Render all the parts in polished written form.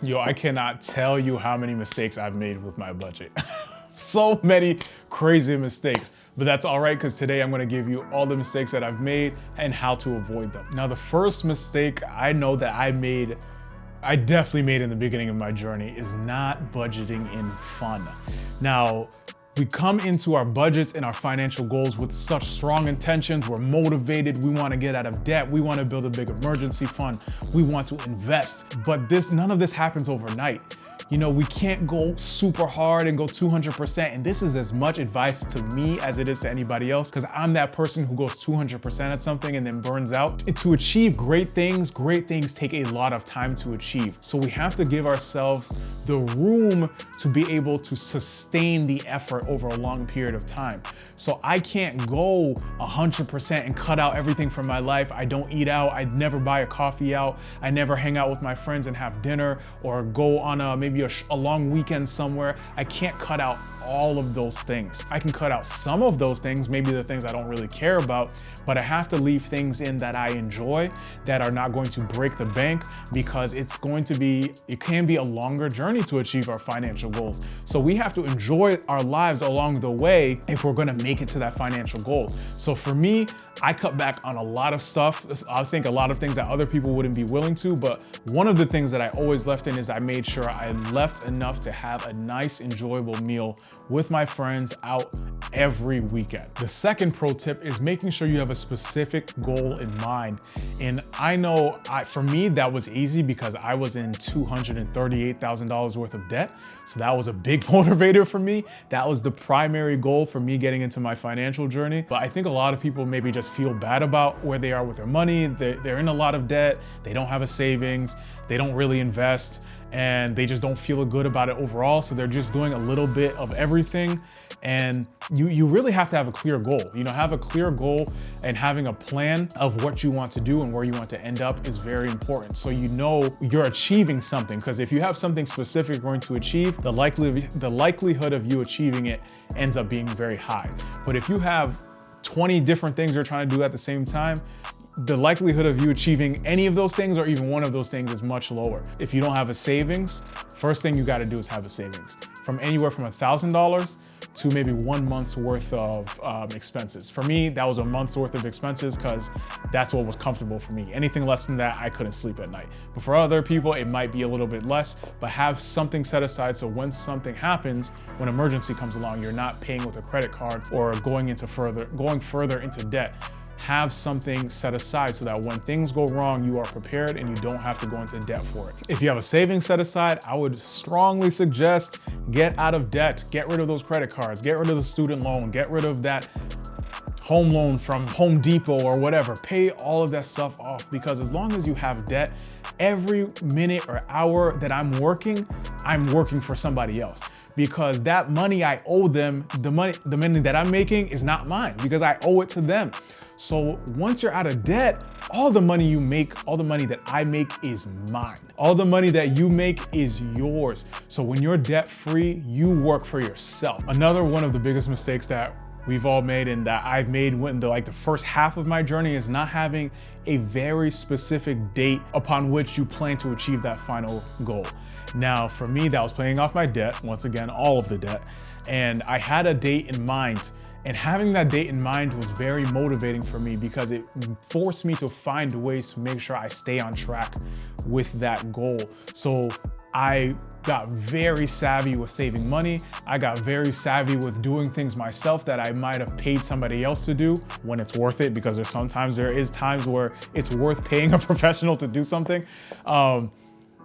Yo, I cannot tell you how many mistakes I've made with my budget. So many crazy mistakes, but that's all right, because today I'm gonna give you all the mistakes that I've made and how to avoid them. Now, the first mistake I know that I definitely made in the beginning of my journey is not budgeting in fun. Now, we come into our budgets and our financial goals with such strong intentions. We're motivated, we wanna get out of debt, we wanna build a big emergency fund, we want to invest, but none of this happens overnight. You know, we can't go super hard and go 200%. And this is as much advice to me as it is to anybody else, because I'm that person who goes 200% at something and then burns out. And to achieve great things take a lot of time to achieve. So we have to give ourselves the room to be able to sustain the effort over a long period of time. So I can't go 100% and cut out everything from my life. I don't eat out, I never buy a coffee out, I never hang out with my friends and have dinner or go on maybe a long weekend somewhere. I can't cut out all of those things. I can cut out some of those things, maybe the things I don't really care about, but I have to leave things in that I enjoy, that are not going to break the bank, because it can be a longer journey to achieve our financial goals. So we have to enjoy our lives along the way if we're gonna make it to that financial goal. So for me, I cut back on a lot of stuff. I think a lot of things that other people wouldn't be willing to, but one of the things that I always left in is I made sure I left enough to have a nice, enjoyable meal with my friends out every weekend. The second pro tip is making sure you have a specific goal in mind. And I know for me, that was easy because I was in $238,000 worth of debt. So that was a big motivator for me. That was the primary goal for me getting into my financial journey. But I think a lot of people maybe just feel bad about where they are with their money. They're in a lot of debt. They don't have a savings. They don't really invest, and they just don't feel good about it overall. So they're just doing a little bit of everything. And you really have to have a clear goal. You know, have a clear goal, and having a plan of what you want to do and where you want to end up is very important. So you know you're achieving something, because if you have something specific you're going to achieve, the likelihood of you achieving it ends up being very high. But if you have 20 different things you're trying to do at the same time, the likelihood of you achieving any of those things or even one of those things is much lower. If you don't have a savings, first thing you got to do is have a savings, from anywhere from $1,000 to maybe 1 month's worth of expenses. For me, that was a month's worth of expenses, because that's what was comfortable for me. Anything less than that, I couldn't sleep at night. But for other people, it might be a little bit less, but have something set aside so when something happens, when emergency comes along, you're not paying with a credit card or going further into debt. Have something set aside so that when things go wrong, you are prepared and you don't have to go into debt for it. If you have a savings set aside, I would strongly suggest get out of debt, get rid of those credit cards, get rid of the student loan, get rid of that home loan from Home Depot or whatever. Pay all of that stuff off, because as long as you have debt, every minute or hour that I'm working for somebody else. Because that money I owe them, the money that I'm making is not mine, because I owe it to them. So once you're out of debt, all the money you make, all the money that I make is mine. All the money that you make is yours. So when you're debt free, you work for yourself. Another one of the biggest mistakes that we've all made, and that I've made when the first half of my journey, is not having a very specific date upon which you plan to achieve that final goal. Now, for me, that was paying off my debt, once again, all of the debt. And I had a date in mind. And having that date in mind was very motivating for me, because it forced me to find ways to make sure I stay on track with that goal. So I got very savvy with saving money. I got very savvy with doing things myself that I might have paid somebody else to do when it's worth it, because there is times where it's worth paying a professional to do something.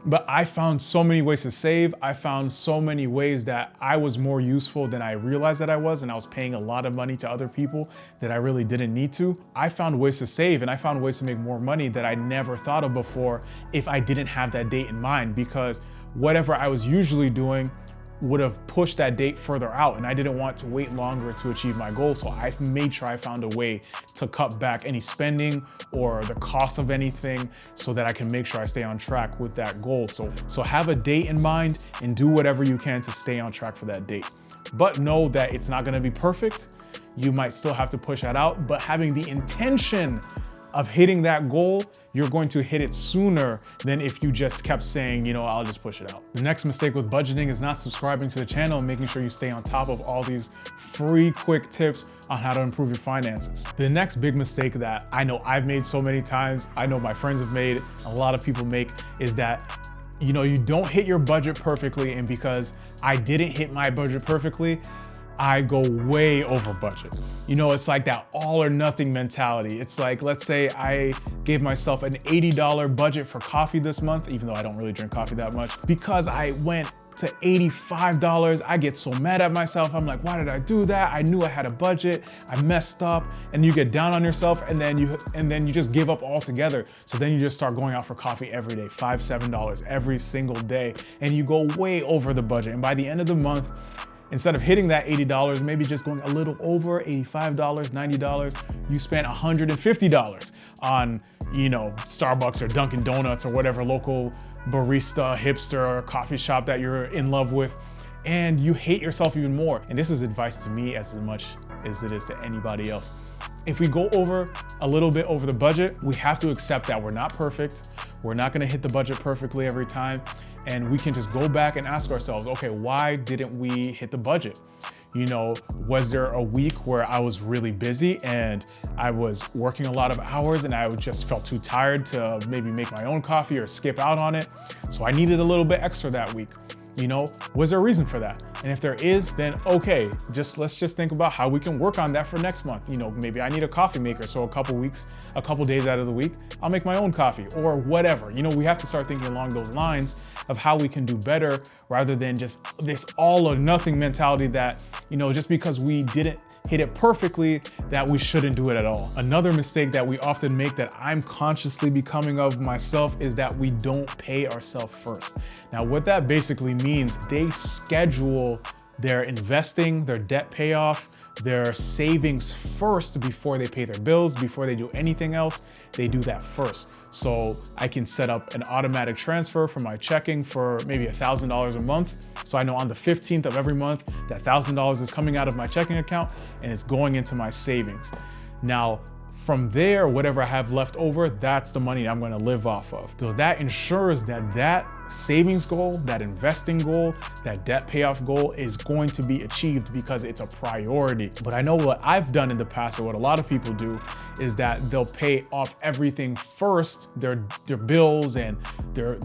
But I found so many ways to save. I found so many ways that I was more useful than I realized that I was, and I was paying a lot of money to other people that I really didn't need to. I found ways to save, and I found ways to make more money that I never thought of before if I didn't have that date in mind, because whatever I was usually doing would have pushed that date further out, and I didn't want to wait longer to achieve my goal. So I made sure I found a way to cut back any spending or the cost of anything, so that I can make sure I stay on track with that goal. So have a date in mind and do whatever you can to stay on track for that date. But know that it's not gonna be perfect. You might still have to push that out, but having the intention of hitting that goal, you're going to hit it sooner than if you just kept saying, I'll just push it out. The next mistake with budgeting is not subscribing to the channel and making sure you stay on top of all these free quick tips on how to improve your finances. The next big mistake that I know I've made so many times, I know my friends have made, a lot of people make, is that you don't hit your budget perfectly, and because I didn't hit my budget perfectly, I go way over budget. It's like that all or nothing mentality. It's like, let's say I gave myself an $80 budget for coffee this month, even though I don't really drink coffee that much. Because I went to $85, I get so mad at myself. I'm like, why did I do that? I knew I had a budget, I messed up. And you get down on yourself, and then you just give up altogether. So then you just start going out for coffee every day, $5, $7 every single day. And you go way over the budget. And by the end of the month, instead of hitting that $80, maybe just going a little over $85, $90, you spent $150 on, Starbucks or Dunkin' Donuts or whatever local barista, hipster, or coffee shop that you're in love with, and you hate yourself even more. And this is advice to me as much as it is to anybody else. If we go over a little bit over the budget, we have to accept that we're not perfect. We're not gonna hit the budget perfectly every time. And we can just go back and ask ourselves, okay, why didn't we hit the budget? Was there a week where I was really busy and I was working a lot of hours and I just felt too tired to maybe make my own coffee or skip out on it? So I needed a little bit extra that week. Was there a reason for that? And if there is, then okay, let's just think about how we can work on that for next month. Maybe I need a coffee maker, so a couple days out of the week, I'll make my own coffee or whatever. We have to start thinking along those lines of how we can do better, rather than just this all or nothing mentality that, just because we didn't hit it perfectly, that we shouldn't do it at all. Another mistake that we often make that I'm consciously becoming of myself is that we don't pay ourselves first. Now, what that basically means, they schedule their investing, their debt payoff, their savings first before they pay their bills, before they do anything else. They do that first. So I can set up an automatic transfer from my checking for maybe $1,000 a month. So I know on the 15th of every month, that $1,000 is coming out of my checking account and it's going into my savings. Now, from there, whatever I have left over, that's the money I'm gonna live off of. So that ensures that savings goal, that investing goal, that debt payoff goal is going to be achieved because it's a priority. But I know what I've done in the past, or what a lot of people do, is that they'll pay off everything first, their bills and their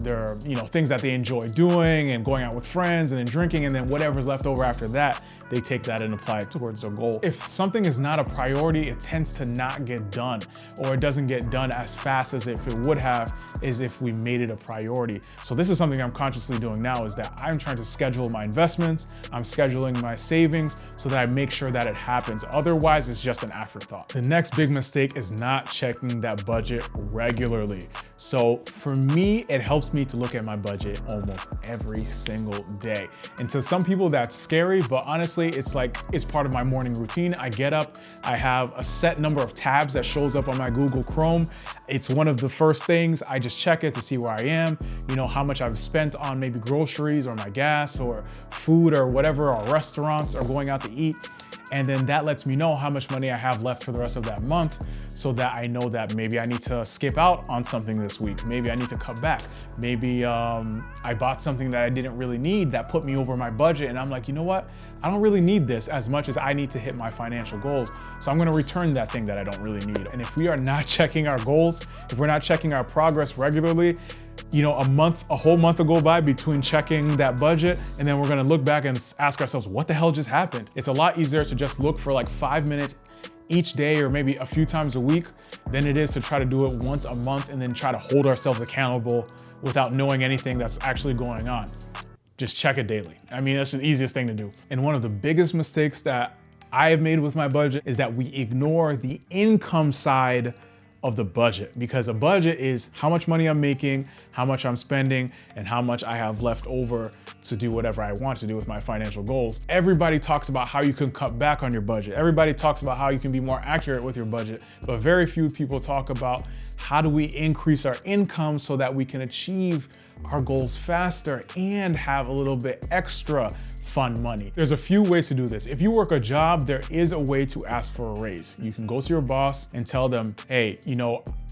things that they enjoy doing and going out with friends and then drinking, and then whatever's left over after that, they take that and apply it towards their goal. If something is not a priority, it tends to not get done, or it doesn't get done as fast as if it would have, as if we made it a priority. So this is something I'm consciously doing now, is that I'm trying to schedule my investments, I'm scheduling my savings so that I make sure that it happens. Otherwise, it's just an afterthought. The next big mistake is not checking that budget regularly. So for me, it helps me to look at my budget almost every single day. And to some people that's scary, but honestly, it's part of my morning routine. I get up, I have a set number of tabs that shows up on my Google Chrome. It's one of the first things. I just check it to see where I am, how much I've spent on maybe groceries or my gas or food or whatever, or restaurants or going out to eat. And then that lets me know how much money I have left for the rest of that month, so that I know that maybe I need to skip out on something this week. Maybe I need to cut back. Maybe I bought something that I didn't really need that put me over my budget, and I'm like, you know what? I don't really need this as much as I need to hit my financial goals. So I'm gonna return that thing that I don't really need. And if we are not checking our goals, if we're not checking our progress regularly, a whole month will go by between checking that budget, and then we're gonna look back and ask ourselves, what the hell just happened? It's a lot easier to just look for like 5 minutes each day, or maybe a few times a week, than it is to try to do it once a month and then try to hold ourselves accountable without knowing anything that's actually going on. Just check it daily. I mean, that's the easiest thing to do. And one of the biggest mistakes that I have made with my budget is that we ignore the income side of the budget, because a budget is how much money I'm making, how much I'm spending, and how much I have left over to do whatever I want to do with my financial goals. Everybody talks about how you can cut back on your budget. Everybody talks about how you can be more accurate with your budget, but very few people talk about how do we increase our income so that we can achieve our goals faster and have a little bit extra fun money. There's a few ways to do this. If you work a job, there is a way to ask for a raise. You can go to your boss and tell them, hey,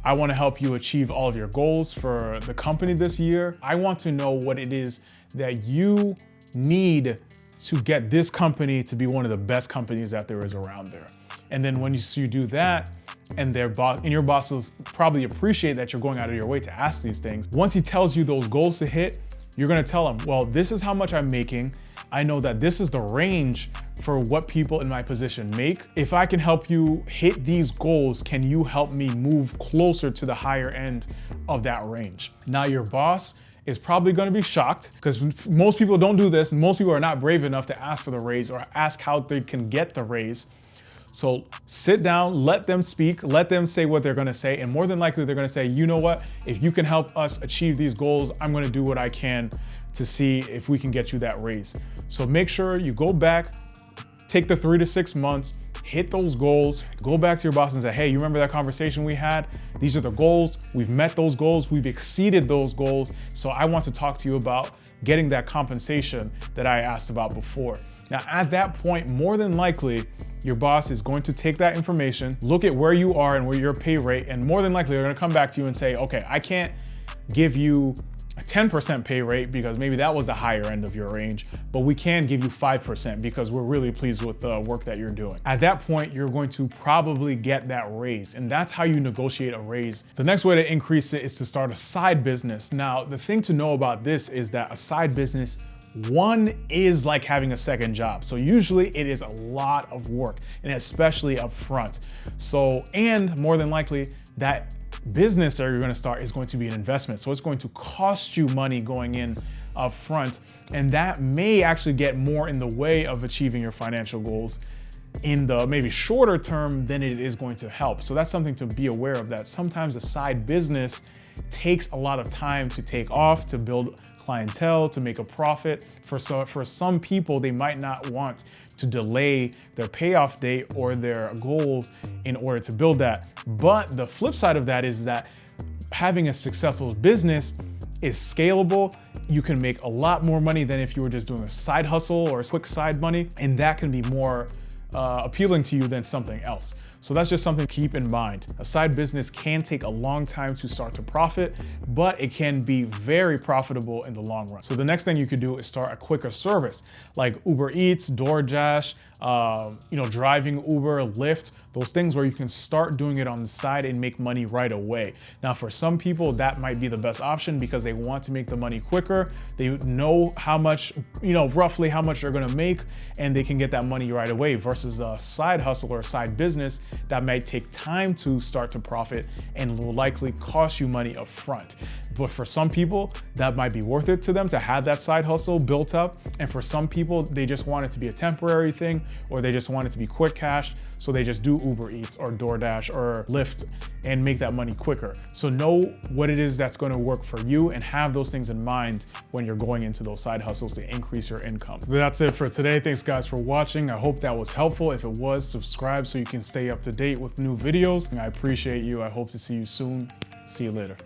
I want to help you achieve all of your goals for the company this year. I want to know what it is that you need to get this company to be one of the best companies that there is around there. And then when you do that, and your boss will probably appreciate that you're going out of your way to ask these things. Once he tells you those goals to hit, you're gonna tell him, well, this is how much I'm making. I know that this is the range for what people in my position make. If I can help you hit these goals, can you help me move closer to the higher end of that range? Now your boss is probably gonna be shocked because most people don't do this. And most people are not brave enough to ask for the raise or ask how they can get the raise. So sit down, let them speak, let them say what they're gonna say, and more than likely they're gonna say, you know what, if you can help us achieve these goals, I'm gonna do what I can to see if we can get you that raise. So make sure you go back, take the 3 to 6 months, hit those goals, go back to your boss and say, hey, you remember that conversation we had? These are the goals, we've met those goals, we've exceeded those goals, so I want to talk to you about getting that compensation that I asked about before. Now at that point, more than likely, your boss is going to take that information, look at where you are and where your pay rate, and more than likely they're gonna come back to you and say, okay, I can't give you a 10% pay rate because maybe that was the higher end of your range, but we can give you 5% because we're really pleased with the work that you're doing. At that point, you're going to probably get that raise, and that's how you negotiate a raise. The next way to increase it is to start a side business. Now, the thing to know about this is that a side business, one is like having a second job. So usually it is a lot of work, and especially up front. So, and more than likely that business that you're going to start is going to be an investment. So it's going to cost you money going in up front, and that may actually get more in the way of achieving your financial goals in the maybe shorter term than it is going to help. So that's something to be aware of, that sometimes a side business takes a lot of time to take off, to build clientele, to make a profit. For some people, they might not want to delay their payoff date or their goals in order to build that. But the flip side of that is that having a successful business is scalable. You can make a lot more money than if you were just doing a side hustle or quick side money, and that can be more appealing to you than something else. So that's just something to keep in mind. A side business can take a long time to start to profit, but it can be very profitable in the long run. So the next thing you could do is start a quicker service like Uber Eats, DoorDash, driving Uber, Lyft, those things where you can start doing it on the side and make money right away. Now, for some people, that might be the best option because they want to make the money quicker. They know how much, roughly how much they're gonna make, and they can get that money right away versus a side hustle or a side business that might take time to start to profit and will likely cost you money up front. But for some people, that might be worth it to them to have that side hustle built up. And for some people, they just want it to be a temporary thing, or they just want it to be quick cash. So they just do Uber Eats or DoorDash or Lyft and make that money quicker. So know what it is that's going to work for you and have those things in mind when you're going into those side hustles to increase your income. So that's it for today. Thanks guys for watching. I hope that was helpful. If it was, subscribe so you can stay up to date with new videos. I appreciate you. I hope to see you soon. See you later.